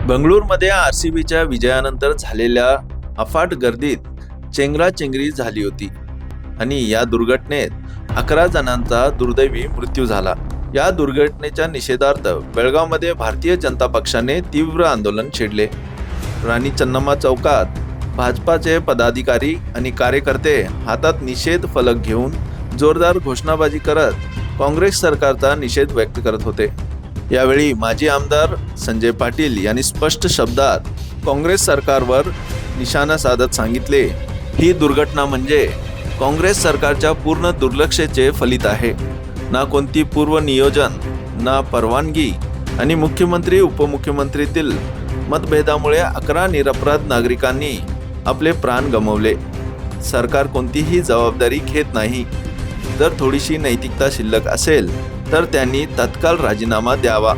बंगळुरूमध्ये आरसीबीच्या विजयानंतर झालेल्या अफाट गर्दीत चेंगराचेंगरी झाली होती आणि या दुर्घटनेत 11 जणांचा दुर्दैवी मृत्यू झाला। या दुर्घटनेच्या निषेधार्थ बेळगावमध्ये भारतीय जनता पक्षाने तीव्र आंदोलन छेडले। राणी चन्नम्मा चौकात भाजपाचे पदाधिकारी आणि कार्यकर्ते हातात निषेध फलक घेऊन जोरदार घोषणाबाजी करत काँग्रेस सरकारचा निषेध व्यक्त करत होते। यावेळी माजी आमदार संजय पाटील यांनी स्पष्ट शब्दात काँग्रेस सरकारवर निशाणा साधत सांगितले, ही दुर्घटना म्हणजे काँग्रेस सरकारच्या पूर्ण दुर्लक्षाचे फलित आहे। ना कोणती पूर्व नियोजन, ना परवानगी आणि मुख्यमंत्री उपमुख्यमंत्रीतील मतभेदामुळे 11 निरपराध नागरिकांनी आपले प्राण गमावले। सरकार कोणतीही जबाबदारी घेत नाही। जर थोडीशी नैतिकता शिल्लक असेल तर त्यांनी तत्काळ राजीनामा द्यावा।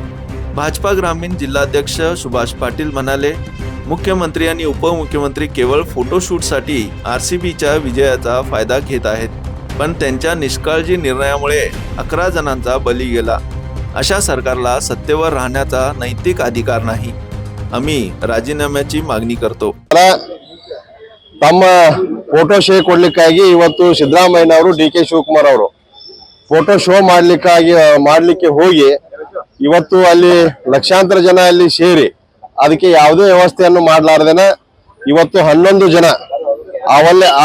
भाजपा ग्रामीण जिल्हाध्यक्ष सुभाष पाटील म्हणाले, मुख्यमंत्री आणि उपमुख्यमंत्री केवळ फोटोशूटसाठी आरसीबीच्या विजयाचा फायदा घेत आहेत, पण त्यांच्या निष्काळजी निर्णयामुळे 11 जणांचा बळी गेला। अशा सरकारला सत्तेवर राहण्याचा नैतिक अधिकार नाही। आम्ही राजीनाम्याची मागणी करतो। ತಮ್ಮ ಫೋಟೋ ಶೋ ಕೊಡ್ಲಿಕ್ಕಾಗಿ ಇವತ್ತು ಸಿದ್ದರಾಮಯ್ಯನವರು ಡಿ.ಕೆ. ಶಿವಕುಮಾರ್ ಅವರು ಫೋಟೋ ಶೋ ಮಾಡ್ಲಿಕ್ಕೆ ಹೋಗಿ ಇವತ್ತು ಅಲ್ಲಿ ಲಕ್ಷಾಂತರ ಜನ ಅಲ್ಲಿ ಸೇರಿ ಅದಕ್ಕೆ ಯಾವುದೇ ವ್ಯವಸ್ಥೆಯನ್ನು ಮಾಡಲಾರದೇನೆ ಇವತ್ತು 11 ಜನ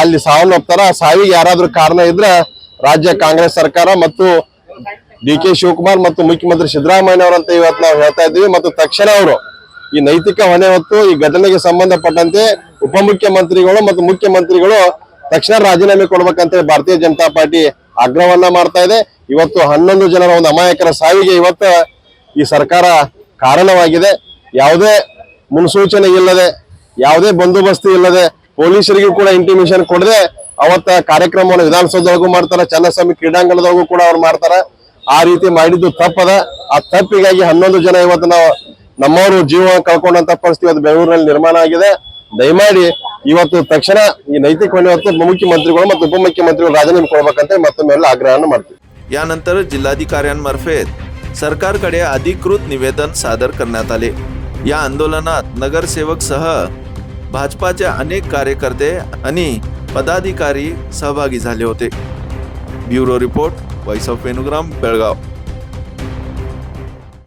ಅಲ್ಲಿ ಸಾವನ್ನಪ್ತಾರ। ಆ ಸಾವಿಗೆ ಯಾರಾದ್ರೂ ಕಾರಣ ಇದ್ರೆ ರಾಜ್ಯ ಕಾಂಗ್ರೆಸ್ ಸರ್ಕಾರ ಮತ್ತು ಡಿ.ಕೆ. ಶಿವಕುಮಾರ್ ಮತ್ತು ಮುಖ್ಯಮಂತ್ರಿ ಸಿದ್ದರಾಮಯ್ಯನವರಂತ ಇವತ್ತು ನಾವು ಹೇಳ್ತಾ ಇದ್ದೀವಿ। ಮತ್ತು ತಕ್ಷಣ ಅವರು ಈ ನೈತಿಕ ಹೊಣೆ ಹೊತ್ತು ಈ ಘಟನೆಗೆ ಸಂಬಂಧಪಟ್ಟಂತೆ ಉಪಮುಖ್ಯಮಂತ್ರಿಗಳು ಮತ್ತು ಮುಖ್ಯಮಂತ್ರಿಗಳು ತಕ್ಷಣ ರಾಜೀನಾಮೆ ಕೊಡಬೇಕಂತ ಭಾರತೀಯ ಜನತಾ ಪಾರ್ಟಿ ಆಗ್ರಹವನ್ನ ಮಾಡ್ತಾ ಇದೆ। ಇವತ್ತು 11 ಜನರ ಒಂದು ಅಮಾಯಕರ ಸಾವಿಗೆ ಇವತ್ತು ಈ ಸರ್ಕಾರ ಕಾರಣವಾಗಿದೆ। ಯಾವುದೇ ಮುನ್ಸೂಚನೆ ಇಲ್ಲದೆ, ಯಾವುದೇ ಬಂದೋಬಸ್ತಿ ಇಲ್ಲದೆ, ಪೊಲೀಸರಿಗೂ ಕೂಡ ಇಂಟಿಮೇಷನ್ ಕೊಡದೆ ಅವತ್ತ ಕಾರ್ಯಕ್ರಮವನ್ನು ವಿಧಾನಸೌಧದೊಳಗೂ ಮಾಡ್ತಾರೆ, ಚನ್ನಸ್ವಾಮಿ ಕ್ರೀಡಾಂಗಣದೊಳಗೂ ಕೂಡ ಅವ್ರು ಮಾಡ್ತಾರೆ। ಆ ರೀತಿ ಮಾಡಿದ್ದು ತಪ್ಪದ। ಆ ತಪ್ಪಿಗಾಗಿ 11 ಜನ ಇವತ್ತು ನಾವು ನಮ್ಮವರು ಜೀವ ಕಳ್ಕೊಂಡಂತ ಪರಿಸ್ಥಿತಿ ಇವತ್ತು ಬೆಂಗಳೂರಿನಲ್ಲಿ ನಿರ್ಮಾಣ ಆಗಿದೆ। ದಯಮಾಡಿ ಇವತ್ತು ತಕ್ಷಣ ಈ ನೈತಿಕ ಹೊಣೆ ಹೊತ್ತು ಮುಖ್ಯಮಂತ್ರಿಗಳು ಮತ್ತು उपमुख्यमंत्रिಗಳು राजीनामे ಕೊಡಬೇಕಂತ ಮತ್ತೊಮ್ಮೆ ಆಗ್ರಹವನ್ನು ಮಾಡ್ತೀವಿ। यानंतर जिल्हाधिकाऱ्यांमार्फत सरकारकडे अधिकृत निवेदन सादर करण्यात आले। या आंदोलनात नगरसेवक सह भाजपाचे अनेक कार्यकर्ते आणि पदाधिकारी सहभागी झाले होते। Bureau report, voice of Venugram, Belgaum.